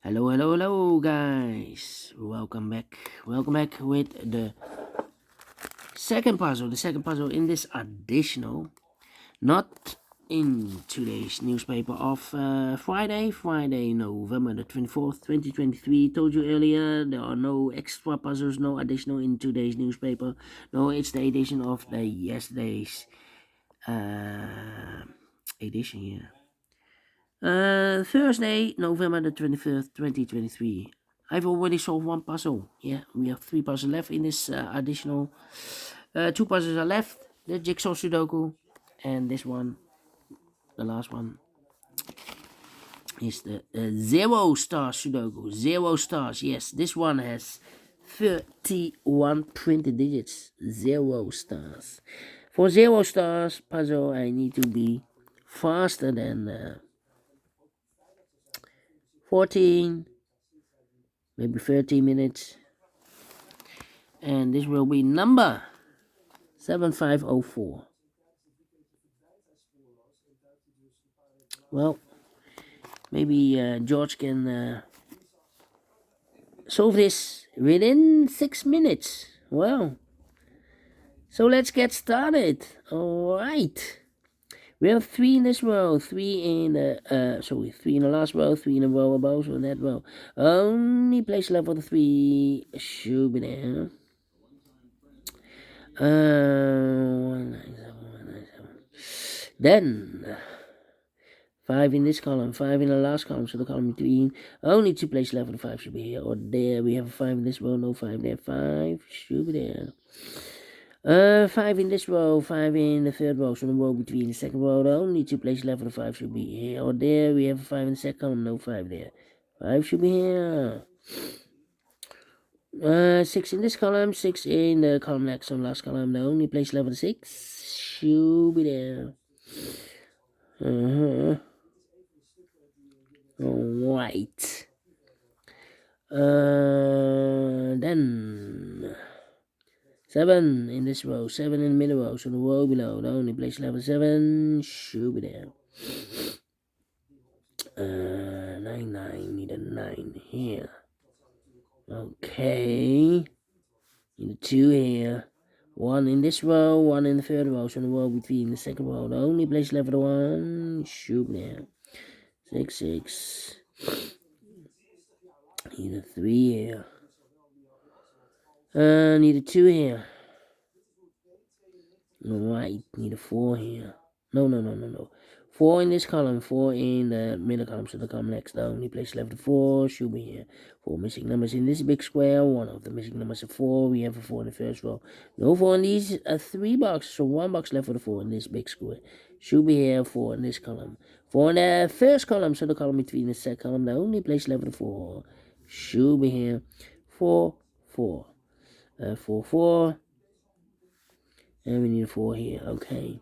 Hello, guys. Welcome back with the second puzzle. The second puzzle in this additional, not in today's newspaper of Friday, November the 24th, 2023. Told you earlier, there are no extra puzzles, no additional in today's newspaper. No, it's the edition of the yesterday's edition here. Thursday, November the 21st, 2023. I've already solved one puzzle. Yeah, we have 3 puzzles left in this additional. 2 puzzles are left. The Jigsaw Sudoku. And this one, the last one, is the Zero Stars Sudoku. 0 stars, yes. This one has 31 printed digits. 0 stars. For 0 stars puzzle, I need to be faster than 14, maybe 30 minutes. And this will be number 7504. Well, maybe George can solve this within 6 minutes. Well, so let's get started. Alright. We have 3 in this row, 3 in the 3 in the last row, 3 in the row above, so in that row. Only place level the 3 should be there. 197. Then 5 in this column, 5 in the last column, so the column between. Only 2 place level the 5 should be here or there. We have a 5 in this row, no 5 there. 5 should be there. 5 in this row, 5 in the third row, so the row between the second row, the only 2 place level the 5 should be here or there. We have a 5 in the second column, no 5 there. 5 should be here. 6 in this column, 6 in the column next on last column, the only place level the 6 should be there. Alright. Then 7 in this row, 7 in the middle row, so the row below, the only place level 7 should be there. 9, need a 9 here. Okay. Need a 2 here. 1 in this row, 1 in the third row, so the row between the second row, the only place level 1 should be there. 6. Need a 3 here. Need a 2 here. Alright, need a 4 here. No. 4 in this column, 4 in the middle column, so the column next, the only place left the 4 should be here. 4 missing numbers in this big square, one of the missing numbers is 4, we have a 4 in the first row. No 4 in these 3 boxes, so 1 box left for the 4 in this big square. Should be here, 4 in this column. 4 in the first column, so the column between the second column, the only place left for the 4 should be here. 4. 4. And we need a 4 here, okay.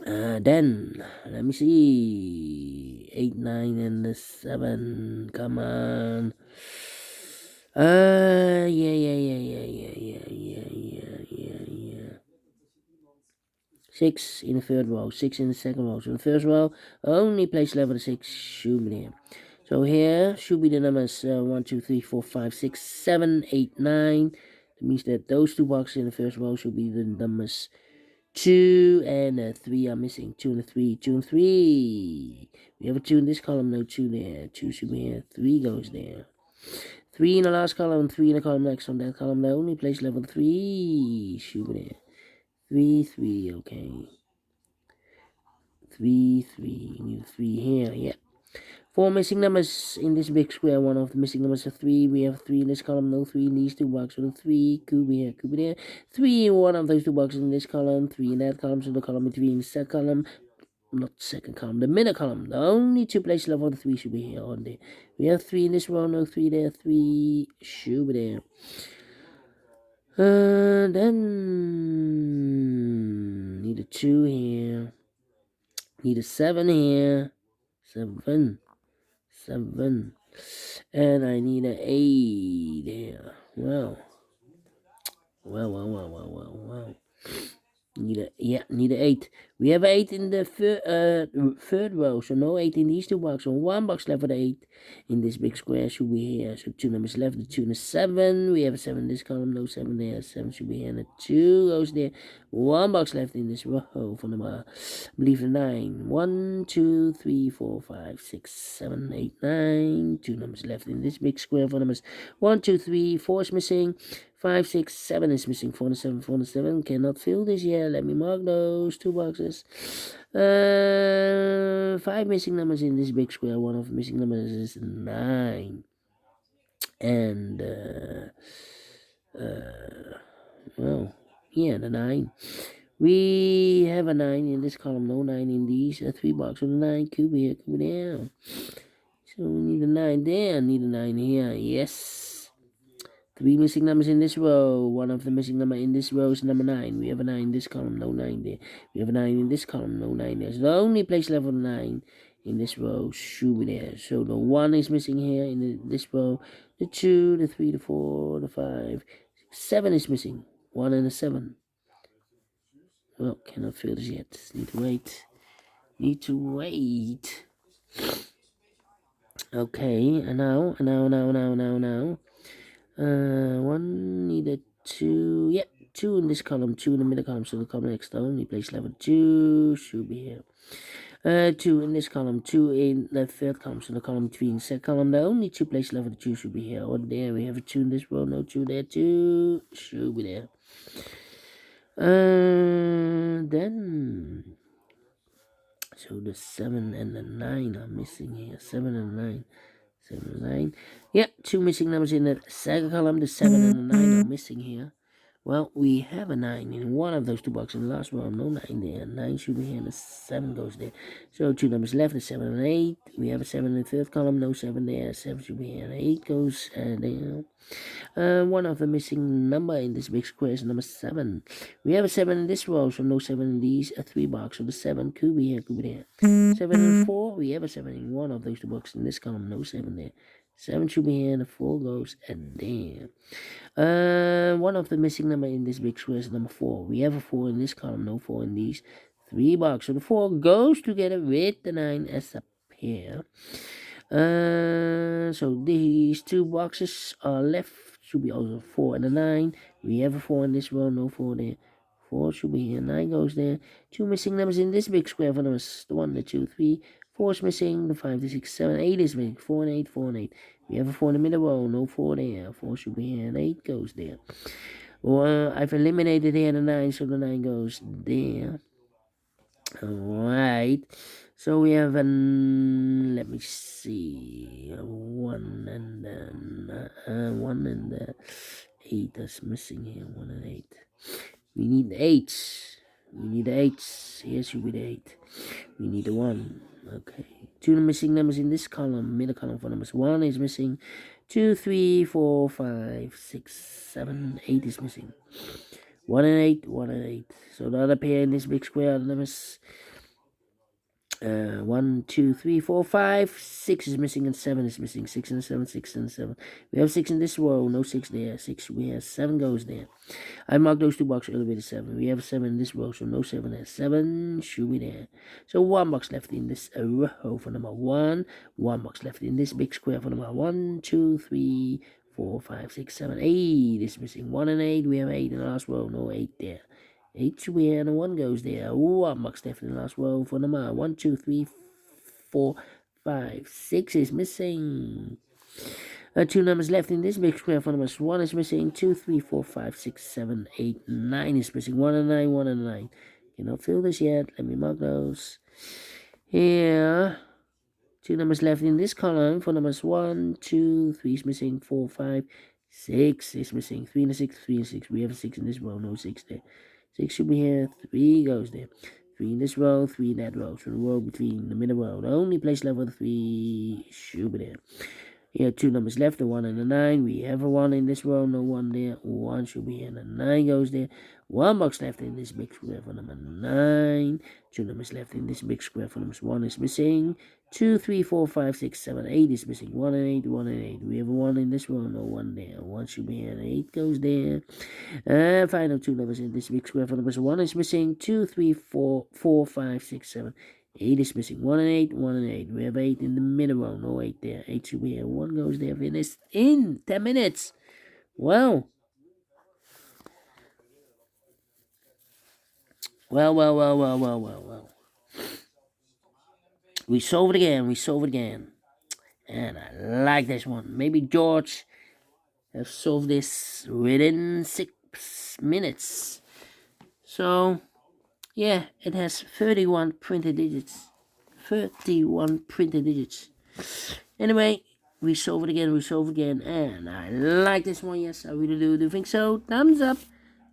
Then, let me see. 8, 9, and the 7. Come on. Yeah. 6 in the third row, 6 in the second row. So the first row, only place level 6 should be there. So here should be the numbers 1, 2, 3, 4, 5, 6, 7, 8, 9. That means that those 2 boxes in the first row should be the numbers 2 and 3 are missing. 2 and 3, 2 and 3. We have a 2 in this column, no 2 there. 2 should be here, 3 goes there. 3 in the last column, 3 in the column next on that column. The only place level 3 should be there. 3, okay. 3, need 3 here, yeah. 4 missing numbers in this big square. One of the missing numbers is 3. We have 3 in this column, no 3 in these 2 boxes. So the 3 could be here, could be there. 3 in one of those 2 boxes in this column, 3 in that column. So the column between the second column, not second column, the middle column. The only 2 places left for the 3 should be here on there. We have 3 in this row, no 3 there. 3 should be there. Then need a 2 here. Need a 7 here. 7. And I need an 8 there. Well. Need a 8. We have 8 in the third row, so no 8 in these two boxes. So one box left with 8 in this big square should be here. So 2 numbers left, the 2 and a 7. We have a 7 in this column, no 7 there. 7 should be here, and a 2 goes there. One box left in this row for number, I believe the 9. 1, 2, 3, 4, 5, 6, 7, 8, 9. 2 numbers left in this big square for numbers 1, 2, 3, 4 is missing. 5, 6, 7 is missing. 4 and 7, 4 and 7. Cannot fill this yet. Let me mark those 2 boxes. 5 missing numbers in this big square. One of the missing numbers is 9. And, well, yeah, the 9. We have a 9 in this column. No 9 in these 3 boxes. So the 9 could be here, could be there. So we need a 9 there. Need a 9 here. Yes. 3 missing numbers in this row. One of the missing number in this row is number 9. We have a 9 in this column, no 9 there. We have a 9 in this column, no 9 there. So the only place level 9 in this row should be there. So the 1 is missing here in this row. The 2, the 3, the 4, the 5. 7 is missing. 1 and a 7. Well, cannot fill this yet. Need to wait. Need to wait. Okay, and now. 1 needed 2. Yep, 2 in this column, 2 in the middle column. So the column next only place level 2 should be here. 2 in this column, 2 in the third column. So the column 3 in the second column. The only 2 place level 2 should be here. Or there we have a 2 in this row, no 2 there. 2 should be there. Then so the 7 and the 9 are missing here. 7 and 9. 7 and 9. Yeah, 2 missing numbers in the second column. The 7 and the 9 are missing here. Well, we have a 9 in one of those 2 boxes. In the last row, no 9 there. 9 should be here, and the 7 goes there. So 2 numbers left, the 7 and 8. We have a 7 in the third column, no 7 there. 7 should be here, and 8 goes there. One of the missing number in this big square is number 7. We have a 7 in this row, so no 7 in these 3 boxes. So the 7 could be here, could be there. 7 and 4, we have a 7 in one of those 2 boxes. In this column, no 7 there. 7 should be here, and the 4 goes and there. One of the missing number in this big square is number 4. We have a 4 in this column, no 4 in these 3 boxes. So the 4 goes together with the 9 as a pair. So these 2 boxes are left. Should be also 4 and a 9. We have a 4 in this row, no 4 there. 4 should be here, 9 goes there. 2 missing numbers in this big square for numbers. The 1, the 2, 3. 4 is missing. The 5, the 6, 7, 8 is missing. 4 and 8, 4 and 8. We have a 4 in the middle row, no 4 there. 4 should be here, and 8 goes there. Well, I've eliminated here the 9, so the 9 goes there. Alright. So we have an, let me see, 1 and then 1 and 8 is missing here. 1 and 8. We need the 8. We need the 8. Here should be the 8. We need the 1. Okay. 2 missing numbers in this column. Middle column for numbers. 1 is missing. 2, 3, 4, 5, 6, 7, 8 is missing. 1 and 8. 1 and 8. So the other pair in this big square are the numbers 1, 2, 3, 4, 5, 6 is missing, and 7 is missing. 6 and 7, 6 and 7. We have 6 in this row, no 6 there. 6 we have, 7 goes there. I marked those 2 boxes earlier with a 7. We have a 7 in this row, so no 7 there. 7 should be there. So 1 box left in this row for number 1. 1 box left in this big square for number 1, 2, 3, 4, 5, 6, 7, 8 is missing. 1 and 8, we have 8 in the last row, no 8 there. 8 should be here, and a 1 goes there. 1 box left in the last row for number 1, 2, 3, 4, 5, 6 is missing. 2 numbers left in this big square for numbers. 1 is missing. 2, 3, 4, 5, 6, 7, 8, 9 is missing. 1 and 9, 1 and 9. Cannot fill this yet. Let me mark those. Here. 2 numbers left in this column for numbers 1, 2, 3 is missing. 4, 5, 6 is missing. 3 and a 6, 3 and 6. We have a 6 in this row, no 6 there. 6 should be here, 3 goes there. 3 in this row, 3 in that row. So the row between the middle row. The only place level 3 should be there. Here, 2 numbers left, a 1 and a 9. We have a 1 in this row, no 1 there. 1 should be here, and a 9 goes there. 1 box left in this big square for number 9. 2 numbers left in this big square for numbers 1 is missing. 2, 3, 4, 5, 6, 7, 8 is missing. 1 and 8, 1 and 8. We have a 1 in this row, no 1 there. 1 should be here, and 8 goes there. And final 2 numbers in this big square for numbers 1 is missing. 2, 3, 4, 4, 5, 6, 7, 8 is missing. 1 and 8, 1 and 8. We have 8 in the middle row. No 8 there. 8 should be here. 1 goes there. Finished in 10 minutes. Well. Well. We solved it again. And I like this one. Maybe George has solved this within 6 minutes. So, yeah, it has 31 printed digits. 31 printed digits. Anyway, we solve it again, and I like this one. Yes, I really do think so. Thumbs up,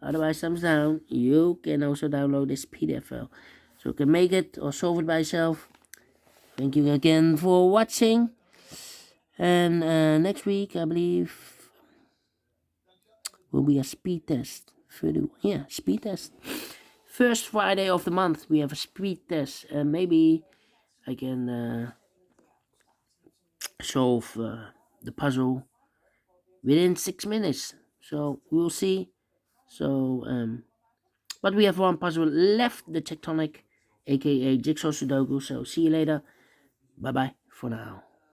otherwise thumbs down. You can also download this PDF file, so you can make it or solve it by yourself. Thank you again for watching, and next week I believe will be a speed test. Speed test. First Friday of the month we have a speed test, and maybe I can solve the puzzle within 6 minutes. So we'll see. So but we have one puzzle left, the tectonic, aka Jigsaw Sudoku. So see you later. Bye bye for now.